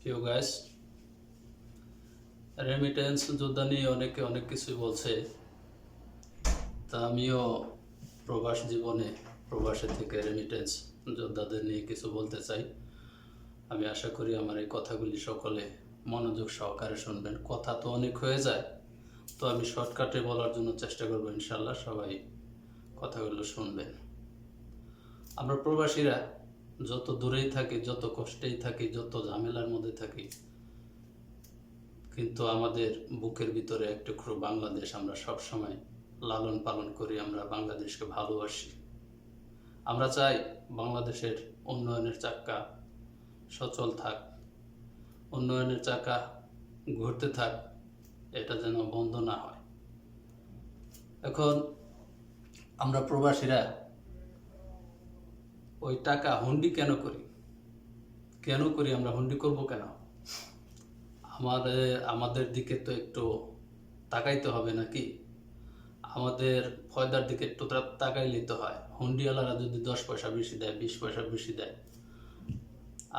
You guys, remittance যোদ্ধা নিয়ে অনেকে অনেক কিছুই বলছে। তা আমিও প্রবাস জীবনে প্রবাসে থেকে রেমিটেন্স যোদ্ধাদের নিয়ে কিছু বলতে চাই। আমি আশা করি আমার এই কথাগুলি সকলে মনোযোগ সহকারে শুনবেন। কথা তো অনেক হয়ে যায়, তো আমি শর্টকাটে বলার জন্য চেষ্টা করবো। ইনশাল্লাহ সবাই কথাগুলো শুনবেন। আমরা প্রবাসীরা যত দূরেই থাকি, যত কষ্টেই থাকি, যত ঝামেলার মধ্যে থাকি, কিন্তু আমাদের বুকের ভিতরে এক টুকরো বাংলাদেশ আমরা সব সময় লালন পালন করি। আমরা বাংলাদেশকে ভালোবাসি। আমরা চাই বাংলাদেশের উন্নয়নের চাকা সচল থাক, উন্নয়নের চাকা ঘুরতে থাক, এটা যেন বন্ধ না হয়। এখন আমরা প্রবাসীরা ওই টাকা হুন্ডি কেন করি? আমরা হুন্ডি করব কেন? আমাদের দিকে তো একটু তাকাইতে হবে নাকি? আমাদের ফয়দার দিকে একটু তাকাইলেই তো হয়। হুন্ডিওয়ালারা যদি 10 পয়সা বেশি দেয়, 20 পয়সা বেশি দেয়,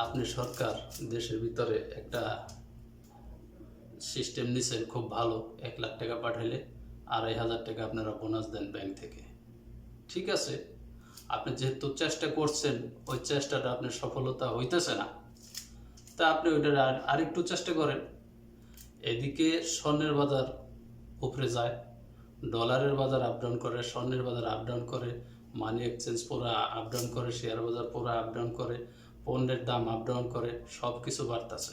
আপনি সরকার দেশের ভিতরে একটা সিস্টেম নিছেন খুব ভালো। 1 লাখ টাকা পাঠাইলে 2,500 টাকা আপনারা বোনাস দেন ব্যাংক থেকে। ঠিক আছে, আপনি যেহেতু চেষ্টা করছেন, ওই চেষ্টাটা আপনার সফলতা হইতেছে না, তা আপনি ওইটা আরেকটু চেষ্টা করেন। এদিকে স্বর্ণের বাজার উপরে যায়, ডলারের বাজার আপ ডাউন করে, স্বর্ণের বাজার আপ ডাউন করে, মানি এক্সচেঞ্জ পুরো আপ ডাউন করে, শেয়ার বাজার পুরো আপ ডাউন করে, পণ্যের দাম আপ ডাউন করে, সব কিছু বাড়তেছে।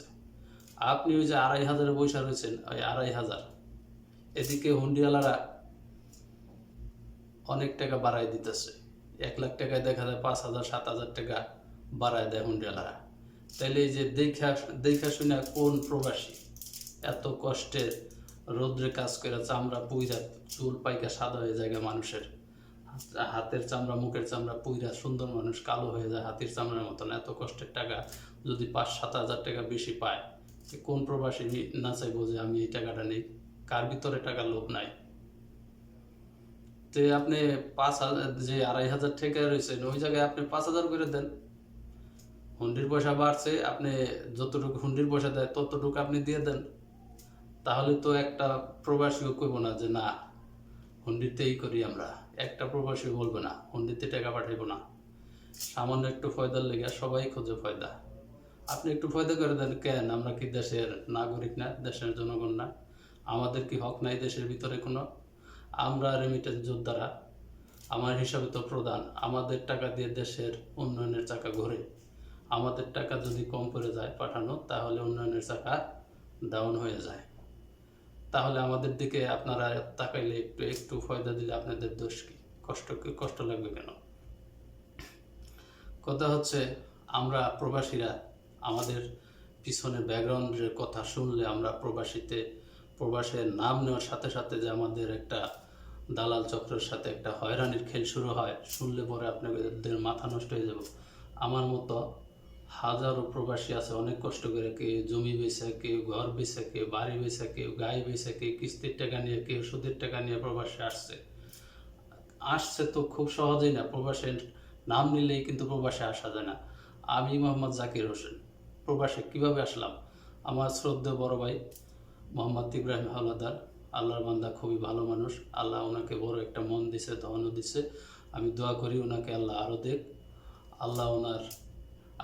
আপনি ওই যে 2,500 পয়সা রয়েছেন, ওই 2,500, এদিকে হুন্ডিওয়ালারা অনেক টাকা বাড়াই দিতেছে। 1 লাখ টাকায় দেখা যায় 5,000 7,000 টাকা বাড়ায় দেয় হুন্ডিওয়ালারা। তাইলে এই যে দেখা শুনে কোন প্রবাসী এত কষ্টের রৌদ্রে কাজ করে চামড়া পুইরা, চুল পাইকা সাদা হয়ে যায় মানুষের, হাতের চামড়া মুখের চামড়া পুইরা সুন্দর মানুষ কালো হয়ে যায় হাতির চামড়ার মতন, এত কষ্টের টাকা যদি 5-7 হাজার টাকা বেশি পায়, কোন প্রবাসী না চাইবো যে আমি এই টাকাটা নেই? কার ভিতরে টাকার লোভ নাই? তো আপনি 5,000 যে 2,500 টাকা রয়েছেন, ওই জায়গায় আপনি 5,000 করে দেন। হুন্ডির পয়সা বাড়ছে, আপনি যতটুকু হুন্ডির পয়সা দেয় ততটুকু আপনি দিয়ে দেন। তাহলে তো একটা প্রবাসীও কইব না যে না হুন্ডিতেই করি আমরা। একটা প্রবাসী বলবে না হুন্ডিতে টাকা পাঠাইব না। সামান্য একটু ফয়দার লেগে সবাই খোঁজে ফয়দা। আপনি একটু ফয়দা করে দেন। কেন? আমরা কি দেশের নাগরিক না? দেশের জনগণ না? আমাদের কি হক নাই দেশের ভিতরে কোনো? আমরা রেমিটেন্স যোদ্ধারা, আমার হিসাবে তো প্রধান। আমাদের টাকা দিয়ে দেশের উন্নয়নের চাকা ঘোরে। আমাদের টাকা যদি কম পড়ে যায় পাঠানো, তাহলে উন্নয়নের চাকা ডাউন হয়ে যায়। তাহলে আমাদের দিকে আপনারা তাকাইলে একটু একটু ফয়দা দিলে আপনাদের দোষ কি? কষ্ট লাগবে কেন? কথা হচ্ছে, আমরা প্রবাসীরা আমাদের পিছনের ব্যাকগ্রাউন্ডের কথা শুনলে, আমরা প্রবাসের নাম নেওয়ার সাথে সাথে যে আমাদের একটা দালাল চক্রের সাথে একটা হয়রানির খেল শুরু হয়, শুনলে পরে আপনাদের মাথা নষ্ট হয়ে যাব। আমার মতো হাজারো প্রবাসী আছে, অনেক কষ্ট করে, কেউ জমি বেচে, কেউ ঘর বেচে, কেউ বাড়ি বেচে, কেউ গায়ে বেচে, কেউ কিস্তির টাকা নিয়ে, কেউ সুদের টাকা নিয়ে প্রবাসে আসছে তো খুব সহজেই না। প্রবাসের নাম নিলেই কিন্তু প্রবাসে আসা যায় না। আমি মোহাম্মদ জাকির হোসেন প্রবাসে কিভাবে আসলাম? আমার শ্রদ্ধেয় বড় ভাই মোহাম্মদ ইব্রাহিম হাওলাদার, আল্লাহর বান্দা, খুবই ভালো মানুষ। আল্লাহ ওনাকে বড় একটা মন দিছে, ধনও দিছে। আমি দোয়া করি ওনাকে আল্লাহ আরও দেখ। আল্লাহ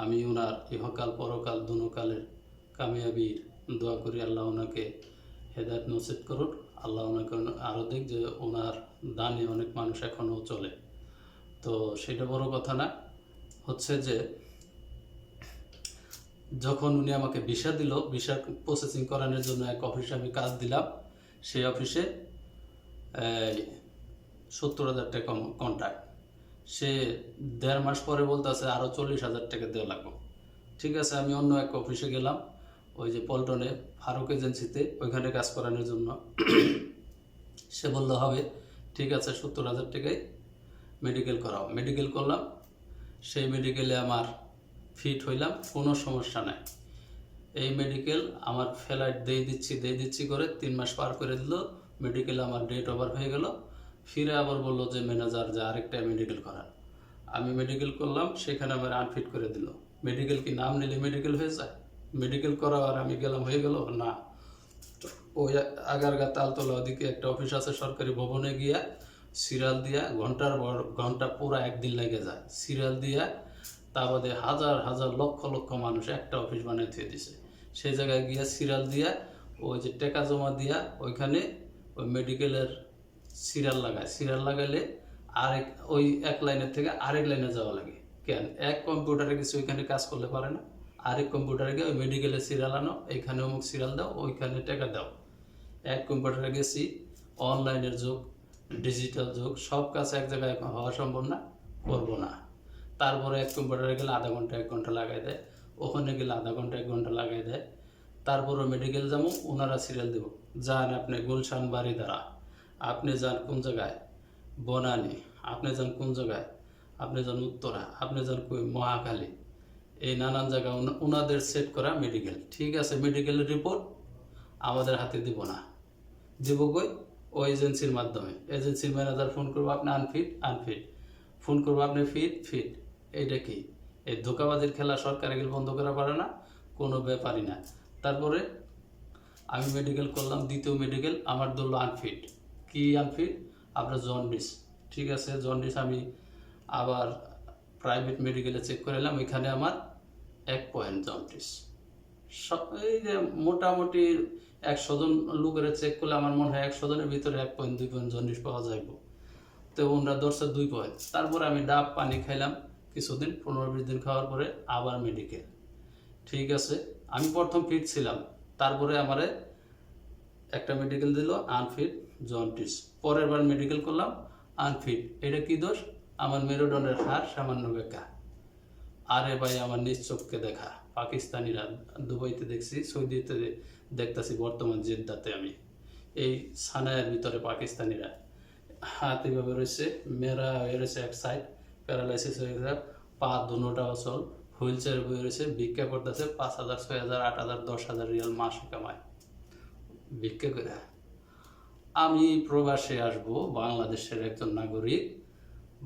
আমি ওনার ইহকাল পরকাল দুনোকালের কামিয়াবির দোয়া করি। আল্লাহ ওনাকে হেদায়েত নসিব করুন। আল্লাহ ওনাকে আরও দেখ যে ওনার দানে অনেক মানুষ এখনও চলে। তো সেটা বড় কথা না, হচ্ছে যে যখন উনি আমাকে ভিসা দিল, ভিসা প্রসেসিং করানোর জন্য এক অফিসে আমি কাজ দিলাম। সেই অফিসে 70,000 টাকা কন্ট্রাক্ট। সে 1.5 মাস পরে বলতেছে আরও 40,000 টাকা দেওয়া লাগবে। ঠিক আছে, আমি অন্য এক অফিসে গেলাম, ওই যে পল্টনে ফারুক এজেন্সিতে, ওইখানে কাজ করানোর জন্য। সে বললো হবে, ঠিক আছে 70,000 টাকায় মেডিকেল করাও। মেডিকেল করলাম, সেই মেডিকেলে আমার ফিট হইলাম, কোনো সমস্যা নাই। এই মেডিকেল আমার ফ্লাইট দিয়ে দিচ্ছি করে 3 মাস পার করে দিল। মেডিকেলে আমার ডেট ওভার হয়ে গেল। ফিরে আবার বললো যে ম্যানেজার যে আরেকটা মেডিকেল করান। আমি মেডিকেল করলাম, সেখানে আমার আনফিট করে দিল। মেডিকেল কি নাম নিলে মেডিকেল হয়ে যায়? মেডিকেল করা আর আমি গেলাম হয়ে গেল না। ওই আগারগা তালতলা ওদিকে একটা অফিস আছে সরকারি ভবনে গিয়া সিরিয়াল দিয়া ঘন্টার পর ঘন্টা পুরো একদিন লেগে যায় সিরিয়াল দিয়া। তা বাদে হাজার হাজার লক্ষ লক্ষ মানুষ একটা অফিস বানিয়ে দিয়ে দিছে। সেই জায়গায় গিয়া সিরিয়াল দিয়া ওই যে টাকা জমা দিয়া ওইখানে ওই মেডিকেলের সিরিয়াল লাগায়। সিরিয়াল লাগাইলে আরেক ওই এক লাইনের থেকে আরেক লাইনে যাওয়া লাগে। কেন? এক কম্পিউটারে কিছু ওইখানে কাজ করলে পারে না, আরেক কম্পিউটারে গিয়ে ওই মেডিকেলের সিরিয়াল আনো, এইখানে অমুক সিরিয়াল দাও, ওইখানে টাকা দাও। এক কম্পিউটারে গেছি, অনলাইনের যুগ, ডিজিটাল যুগ, সব কাজ এক জায়গায় হওয়া সম্ভব না, করবো না। তারপরে এক কম্পিউটারে গেলে আধা ঘন্টা 1 ঘন্টা লাগাই দেয়, ওখানে গেলে আধা ঘন্টা 1 ঘন্টা লাগাই দেয়। তারপরে মেডিকেল যাবো, ওনারা সিরিয়াল দেবো, যান আপনি গুলশান বাড়িধারা, আপনি যান কোন জায়গায় বনানী, আপনি যান কোন জায়গায়, আপনি যান উত্তরা, আপনি যান কই মহাখালী, এই নানান জায়গা ওনাদের সেট করা মেডিকেল। ঠিক আছে, মেডিকেলের রিপোর্ট আমাদের হাতে দিব না, দিব কই? ওই এজেন্সির মাধ্যমে। এজেন্সির ম্যানেজার ফোন করবো আপনি আনফিট, আনফিট, ফোন করবো আপনি ফিট, ফিট। এইটা কি? এই ধোকাবাজির খেলা সরকার এগুলো বন্ধ করা পারে না, কোনো ব্যাপারই না। তারপরে আমি মেডিকেল করলাম, দ্বিতীয় মেডিকেল আমার ধরলো আনফিট। কি আনফিট? আপনার জন্ডিস। ঠিক আছে, জন্ডিস আমি আবার প্রাইভেট মেডিকেলে চেক করে এলাম, এখানে আমার 1 পয়েন্ট জন্ডিস। এই যে মোটামুটি 100 জন লোকের চেক করলে আমার মনে হয় 100 জনের ভিতরে 1 পয়েন্ট 2 পয়েন্ট জন্ডিস পাওয়া যাইব। তো ওনারা ধরছে 2 পয়েন্ট। তারপরে আমি ডাব পানি খাইলাম কিছুদিন, 15-20 দিন খাওয়ার পরে আবার মেডিকেল। ঠিক আছে, আমি প্রথম ফিট ছিলাম, তারপরে আমারে একটা মেডিকেল দিল আনফিট জন্ডিস। পরের বার মেডিকেল করলাম আনফিট। এটা কি দোষ? আমার মেরুদণ্ডের হাড় সামান্য বেঁকা। আরে ভাই, আমার নিজ চোখকে দেখা। পাকিস্তানিরা দুবাইতে দেখছি, সৌদিতে দেখতেছি, বর্তমান জেদ্দাতে আমি। এই সানায়ের ভিতরে পাকিস্তানিরা হাত এইভাবে রয়েছে, মেরা হয়ে রয়েছে এক সাইড, প্যারালাইসিস হয়ে গেছে, পা দুটা অচল, হুইল চেয়ার বয়ে রয়েছে, ভিক্ষা করতেছে। 5,000, 6,000, 8,000, 10,000 রিয়াল মাসে কামায় ভিক্ষা করে। আমি প্রবাসে আসব, বাংলাদেশের একজন নাগরিক,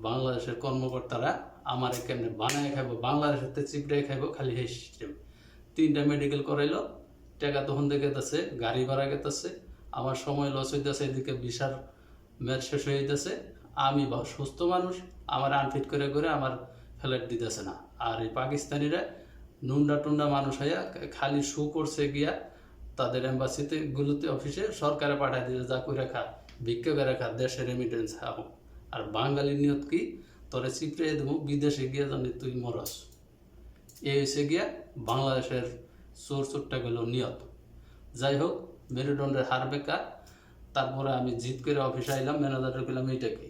বাংলাদেশের কর্মকর্তারা আমার কেমনে বানায় খাইব, বাংলাদেশের চিপড়াই খাইব, খালি এই সিস্টেম। 3টা মেডিকেল করাইলো, টাকা তখন দেখে গেছে, গাড়ি ভাড়া গেতেছে, আমার সময় লস হইতেছে, এদিকে ভিসার মেয়াদ শেষ হয়ে যেতেছে। আমি সুস্থ মানুষ, আমার আনফিট করে করে আমার ফ্ল্যাট দিতেছে না। আর এই পাকিস্তানিরা নুন্ডা টুন্ডা মানুষ হইয়া খালি শু করছে গিয়া তাদের এম্বাসিতে গুলোতে অফিসে সরকারে পাঠায় দিয়েছে, যা করে খা, ভিক্ষা করে খা, দেশের রেমিটেন্স খাও। আর বাঙালির নিয়ত কি? তোরে চিপড়ে দেবো, বিদেশে গিয়া জানি তুই মরস। এই হয়েছে গিয়া বাংলাদেশের চোরটা গেল নিয়ত। যাই হোক, মেরুদণ্ডের হার বেকার। তারপরে আমি জিত করে অফিসে আইলাম, ম্যানেজারে গেলাম এইটা কি?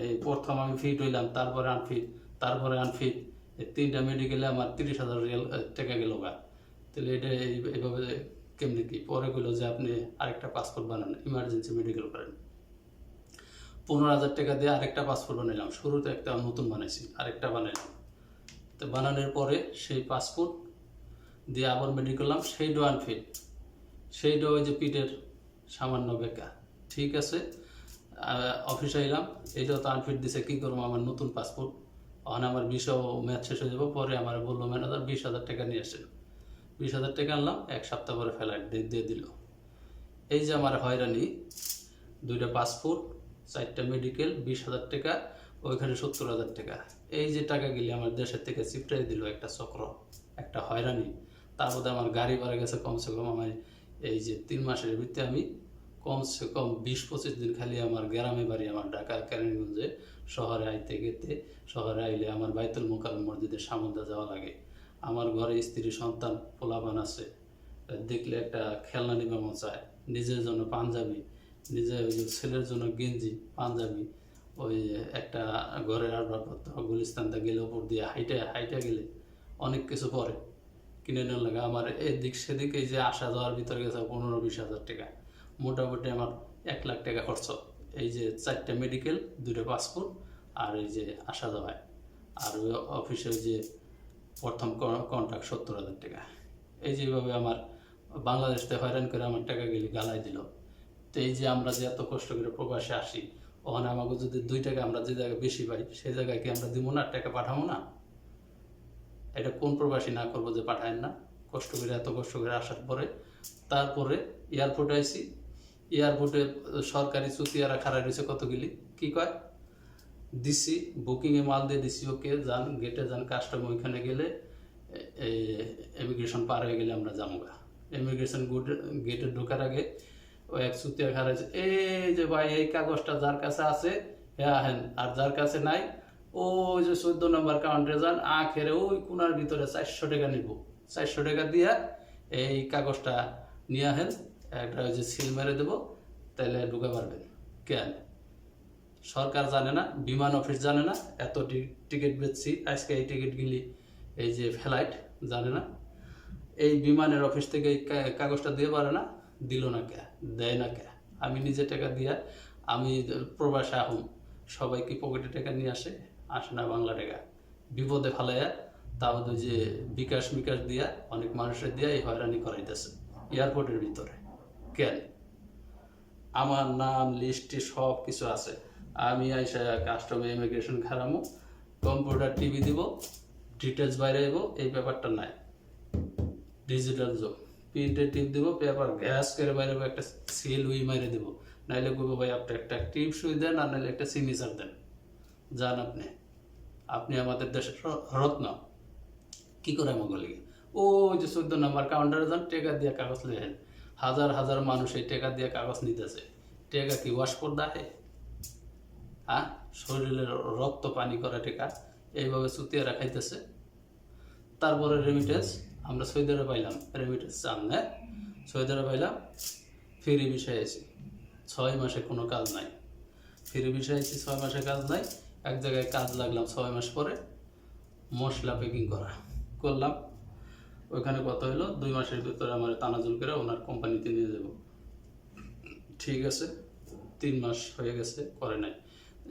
এই প্রথম আমি ফিট হইলাম, তারপরে আনফিট, তারপরে আনফিট। এই 3টা মেডিকেলে আমার 30,000 রিয়াল টাকা গেল গা। তাহলে এটা এইভাবে কেমনি কি? পরে গেলো যে আপনি আরেকটা পাসপোর্ট বানান, ইমার্জেন্সি মেডিকেল করেন। 15,000 টাকা দিয়ে আরেকটা পাসপোর্ট বানাইলাম। শুরুতে একটা নতুন বানাইছি, আরেকটা বানাইলাম। তো বানানোর পরে সেই পাসপোর্ট দিয়ে আবার মেডিকেল করলাম, সেইটাও আনফিট, সেইটাও ওই যে পিঠের সামান্য বেকা। ঠিক আছে, অফিসে এলাম, এইটাও তো আনফিট দিছে, কী করবো? আমার নতুন পাসপোর্ট, ওখানে আমার ভিসাও মেয়াদ শেষ হয়ে যাবো। পরে আমার বললো ম্যানেজার 20,000 টাকা নিয়ে আসেন। 20,000 টাকা আনলাম, 1 সপ্তাহ পরে ফ্লাইট দিয়ে দিল। এই যে আমার হয়রানি, 2টা পাসপোর্ট, 4টা মেডিকেল, 20,000 টাকা, ওইখানে 70,000 টাকা। এই যে টাকা গেলে আমার দেশের থেকে চিপটাই দিল, একটা চক্র, একটা হয়রানি। তারপরে আমার গাড়ি ভাড়া গেছে কমসে কম, আমার এই যে 3 মাসের ভিতরে আমি কমসে কম 20-25 দিন খালি আমার গ্রামে বাড়ি, আমার ঢাকা কেরানীগঞ্জে, শহরে আইতে গেতে, শহরে আইলে আমার বাইতুল মোকাররম মসজিদের সামনে যাওয়া লাগে। আমার ঘরে স্ত্রী সন্তান পোলাপান আছে, দেখলে একটা খেলনা নিবে মন চায়। নিজের জন্য পাঞ্জাবি, নিজের ছেলের জন্য গেঞ্জি পাঞ্জাবি, ওই একটা ঘরের আসবাবপত্র, গুলিস্তানটা গেলে ওপর দিয়ে হাইটা গেলে অনেক কিছু পরে কিনে নেওয়ার লাগে। আমার এদিক সেদিক এই যে আসা যাওয়ার ভিতরে গেছে 15-20,000 টাকা। মোটামুটি আমার 1 লাখ টাকা খরচ। এই যে 4টা মেডিকেল, 2টা পাসপোর্ট, আর এই যে আসা যাওয়ায়, আর ওই অফিসে যে প্রথম কন্ট্রাক্ট 70,000 টাকা। এই যেভাবে আমার বাংলাদেশতে হয়রান করে আমার টাকা গেলে গালাই দিল। তো এই যে আমরা যে এত কষ্ট করে প্রবাসে আসি, ওখানে আমাকে যদি 2 টাকা আমরা যে জায়গায় বেশি পাই, সেই জায়গায় কি আমরা দিব না, টাকা পাঠাবো না? এটা কোন প্রবাসী না করবো যে পাঠায় না? কষ্ট করে এত কষ্ট করে আসার পরে তারপরে এয়ারপোর্টে আইছি। এয়ারপোর্টে সরকারি চুতিয়ারা খাড়া রয়েছে কতগুলি, কি কয় দিছি বুকিংয়ে মাল দিয়ে দিছি, ওকে যান গেটে যান, কাস্টম ওইখানে গেলে এই ইমিগ্রেশন পার হয়ে গেলে আমরা যামগা। ইমিগ্রেশন গেটে ঢোকার আগে ওই এক চুতিয়া খাড়া হয়েছে, এই যে ভাই এই কাগজটা যার কাছে আছে হ্যাঁ হেন, আর যার কাছে নাই ওই যে 14 নম্বর কাউন্টারে যান, আখেরে ওই কোনার ভিতরে 400 টাকা নিব, 400 টাকা দিয়া এই কাগজটা নিয়ে আহেন, একটা ওই যে সিল মেরে দেবো, তাহলে ঢুকে পারবেন। কেন সরকার জানে না, বিমান অফিস জানে না, এত টিকিট বেচছি আজকে এই টিকিটগুলি এই যে ফ্লাইট জানে না, এই বিমানের অফিস থেকে এই কাগজটা দিয়ে পারে না, দিল না কে, দেয় না কে, আমি নিজে টাকা দিয়া আমি প্রবাসে আহুম, সবাই কি পকেটে টাকা নিয়ে আসে, আসে না বাংলা টাকা, বিপদে ফালাইয়া তাও যে বিকাশ দিয়া অনেক মানুষের দিয়া এই হয়রানি করাইতেছে এয়ারপোর্টের ভিতরে। কেন আমার নাম লিস্টে সব কিছু আছে, আমি আইসা কাস্টমে ইমিগ্রেশন খারামো, কম্পিউটার টিভি দিব, ডিটেলস বাইরে আইব, এই ব্যাপারটা নাই। ডিজিটাল যুগ, প্রিন্টে টিপ দিব, পেপার গ্যাস করে বাইরে একটা সিল উই মারে দেবো, নাইলে কইবো ভাই আপনি একটা টিপ সুই দেন, আর নাইলে একটা সিগনেচার দেন, যান আপনি, আপনি আমাদের দেশের রত্ন, কি করে মগলি ওই যে 14 নম্বর কাউন্টারে যান, টেকা দিয়ে কাগজ লেখেন, হাজার হাজার মানুষ এই টেকা দিয়ে কাগজ নিতেছে, টেকা কি ওয়াশ করদা হে, হ্যাঁ শরীরের রক্ত পানি করা টেকা এইভাবে চুতিয়া রাখাইতেছে। তারপরে রেমিটেন্স আমরা সৌদি আরবে পাইলাম, রেমিটেন্স চান না, সৌদি আরবে পাইলাম, ফ্রি বিষয় আছি 6 মাসে কোনো কাজ নাই, ফ্রি বিষয় আছি 6 মাসে কাজ নাই, এক জায়গায় কাজ লাগলাম 6 মাস পরে, মশলা প্যাকিং করলাম, ওইখানে কত হলো 2 মাসের ভিতরে আমার তানাজুল করে ওনার কোম্পানিতে নিয়ে যাব, ঠিক আছে 3 মাস হয়ে গেছে করে নাই,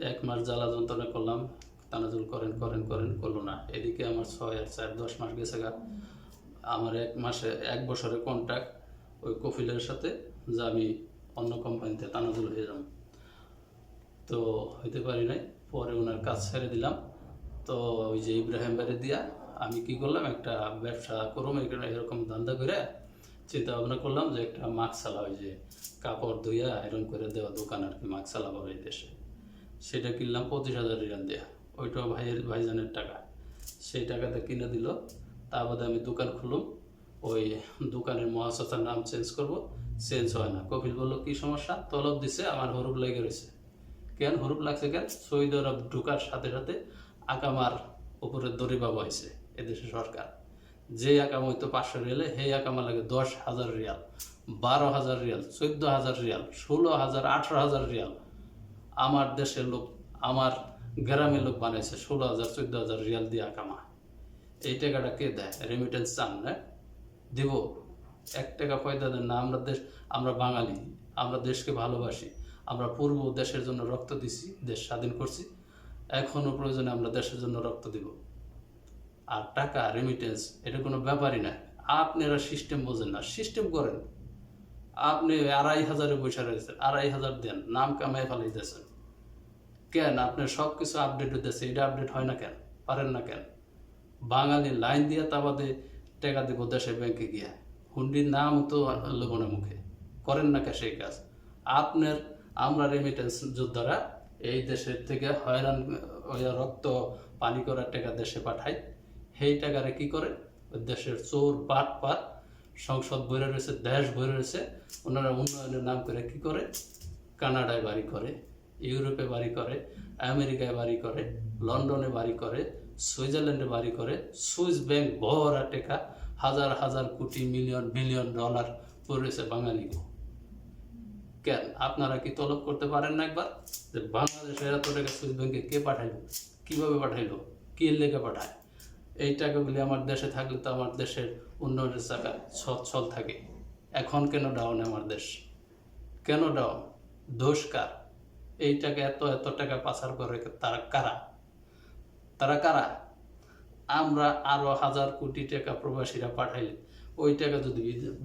1 মাস জ্বালা যন্ত্রণা করলাম, তানাজুল করেন করলো না, এদিকে আমার 6 আর 4 10 মাস গেছে গা, আমার 1 বছরের কন্ট্রাক্ট ওই কফিলের সাথে যে আমি অন্য কোম্পানিতে তানাজুল হয়ে যাব, তো হইতে পারি নাই, পরে ওনার কাজ ছেড়ে দিলাম। তো ওই যে ইব্রাহিম বাড়ি দিয়া আমি কি করলাম, একটা ব্যবসা করলাম, এরকম ধান্দা করে চিন্তা ভাবনা করলাম যে একটা মাকসালা, ওই যে কাপড় ধুইয়া আয়রন করে দেওয়া দোকান আর কি, মাকসালা পাবে এই দেশে, সেটা কিনলাম 25,000 রিয়াল দেয়া, ওইটাও ভাইজানের টাকা, সেই টাকাতে কিনে দিল। তারপরে আমি দোকান খুললাম, ওই দোকানের মহাসচার নাম চেঞ্জ করব, চেঞ্জ হয় না, কপিল বললো কি সমস্যা, তলব দিছে, আমার হরুপ লেগে রয়েছে, কেন হরুপ লাগছে কেন, সৌদি আরব ঢুকার সাথে সাথে আকামার উপরে দরিবা বইছে এদেশে সরকার, যে আকাম হইতো 500 রিয়ালে, সেই আকামা লাগে 10,000 রিয়াল, 12,000 রিয়াল, 14,000 রিয়াল, 16,000, 18,000 রিয়াল, আমার দেশের লোক, আমার গ্রামের লোক বানাইছে 16,000 14,000 রিয়াল দিয়ে আকামা, এই টাকাটা কে দেয়, রেমিটেন্স চান না, দিব 1 টাকা পয়দা দেন না, আমরা বাঙালি, আমরা দেশকে ভালোবাসি, আমরা পূর্ব দেশের জন্য রক্ত দিছি, দেশ স্বাধীন করছি, এখনো প্রয়োজনে আমরা দেশের জন্য রক্ত দিব, আর টাকা রেমিটেন্স এটা কোনো ব্যাপারই না, আপনারা সিস্টেম বোঝেন না, সিস্টেম করেন, আপনি 2,500 পয়সা রয়েছে, 2,500 দেন, নাম কামাই ফেলাইতেছেন, কেন আপনার সব কিছু আপডেট হইতেছে, এটা আপডেট হয় না কেন, পারেন না কেন, বাঙালি লাইন দিয়ে তাবাদে টাকা দিব দেশের ব্যাংকে গিয়া, হুন্ডির নাম তো লোভনের মুখে, করেন না কে সেই কাজ, আপনার আমরা রেমিটেন্স যোদ্ধারা এই দেশের থেকে হয়রান রক্ত পানি করার টাকা দেশে পাঠায়, সেই টাকারে কি করে ওই দেশের চোর বাটপার, সংসদ ভরে রয়েছে, দেশ ভরে রয়েছে, ওনারা উন্নয়নের নাম করে কি করে, কানাডায় বাড়ি করে, ইউরোপে বাড়ি করে, আমেরিকায় বাড়ি করে, লন্ডনে বাড়ি করে, সুইজারল্যান্ডে বাড়ি করে, সুইস ব্যাংক ভরা টাকা, হাজার হাজার কোটি মিলিয়ন বিলিয়ন ডলার পড়েছে বাঙালি, কেন আপনারা কি তলব করতে পারেন না একবার, যে বাংলাদেশের এত টাকা সুইস ব্যাংকে কে পাঠাইলো, কিভাবে পাঠাইলো, কি লেগে পাঠায়, এই টাকাগুলি আমার দেশে থাকলে তো আমার দেশের উন্নয়নের চাকা সচ্ছল থাকে, এখন কেন ডাউন আমার দেশ, কেন ডাউন, দোষ কার, এই টাকা এত টাকা পাচার করে তারা কারা, আমরা আরো হাজার কোটি টাকা প্রবাসীরা পাঠাইলে ওই টাকা যদি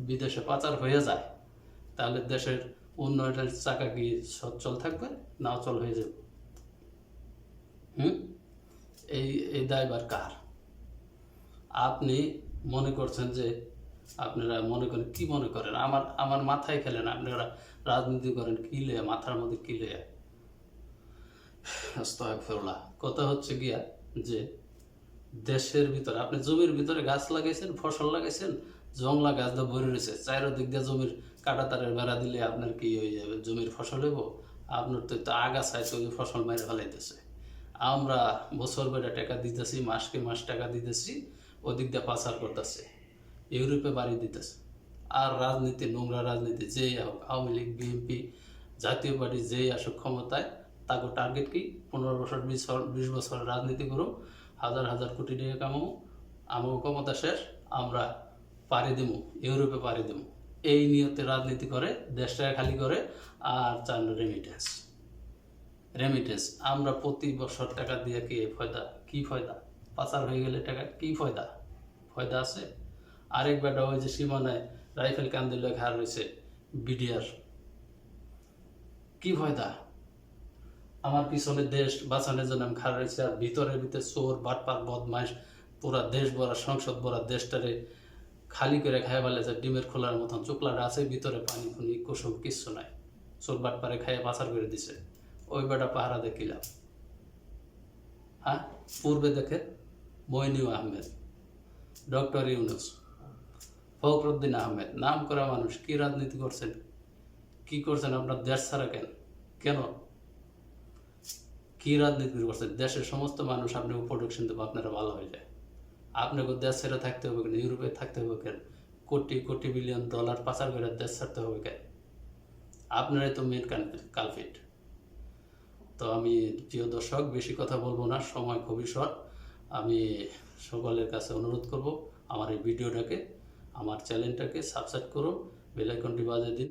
বিদেশে পাচার হয়ে যায়, তাহলে দেশের উন্নয়নের চাকা কি সচ্ছল থাকবে না অচল হয়ে যাবে, এই দায়ভার কার, আপনি মনে করছেন যে আপনারা মনে করেন কি মনে করেন? আমার আমার মাথায় খেলেন, আপনারা রাজনীতি করেন কি লইয়া, মাথার মধ্যে কি লইয়া? আস্তাগফিরুল্লাহ। কথা হচ্ছে গিয়া যে দেশের ভিতরে আপনি জমির ভিতরে গাছ লাগাইছেন, ফসল লাগাইছেন, জংলা গাছ দিয়ে ভরে রয়েছে, চারিদিক দিয়ে জমির কাঁটাতারের বেড়া দিলে আপনার কি হয়ে যাবে? জমির ফসল হইব? আপনার তো আগাছায় তো ওই ফসল মেরে ফেলাইতেছে। আমরা বছর বেড়া টাকা দিতেছি, মাসকে মাস টাকা দিতেছি, ওদিক দিয়ে পাচার করতেছে, ইউরোপে বাড়ি দিতেছে। আর রাজনীতি, নোংরা রাজনীতি যেই হোক, আওয়ামী লীগ, বিএনপি, জাতীয় পার্টি যেই আসুক ক্ষমতায়, তাকে টার্গেট কি 15 বছর 20 বছর রাজনীতি করো, হাজার হাজার কোটি টাকা কামাবো, আমার ক্ষমতা শেষ, আমরা পাড়ি দেবো, ইউরোপে পাড়ি দেবো, এই নিয়তে রাজনীতি করে, দেশটাকে খালি করে। আর চান রেমিটেন্স। রেমিটেন্স আমরা প্রতি বছর টাকা দিয়ে কি ফয়দা? পাচার হয়ে গেলে টাকা কি ফয়দা আছে? আরেক বেটা ওই যে সীমানায় রাইফেল কান্দিল খার রয়েছে, বিডিআর, কি ফয়দা? আমার পিছনে দেশ বাঁচানোর জন্য আমি খাড়া রয়েছি, আর ভিতরে চোর, বাটপার, বদমাইশ, পুরা দেশ ভরা, সংসদ ভরা দেশটারে খালি করে খাইয়া ফেলেছে ডিমের খোলার মতন। চোকলাটা আছে, ভিতরে পানি ফুনি কুসুম কিচ্ছু নাই, চোর বাটপারে খাইয়া পাচার করে দিছে। ওই বেটা পাহারা দেখিলাম। হ্যাঁ, পূর্বে দেখে মইনুল আহমেদ, ডক্টর ইউনুস, ফখরুদ্দিন আহমেদ, নাম করা মানুষ, কি রাজনীতি করছেন? কি করছেন? আপনার দেশ ছাড়া কেন কি রাজনীতি করছেন? দেশের সমস্ত মানুষ আপনি প্রোটেকশন দেবো, আপনারা ভালো হয়ে যায়। আপনাকে দেশ ছেড়ে থাকতে হবে কেন? ইউরোপে থাকতে হবে কেন? কোটি কোটি বিলিয়ন ডলার পাচার করে দেশ ছাড়তে হবে কেন? আপনারাই তো মেন কালপিট। তো আমি প্রিয় দর্শক, বেশি কথা বলবো না, সময় খুবই শর্ট। আমি সকলের কাছে অনুরোধ করব, আমার এই ভিডিওটাকে, আমার চ্যানেলটাকে সাবস্ক্রাইব করুন, বেল আইকনটি বাজিয়ে দিন।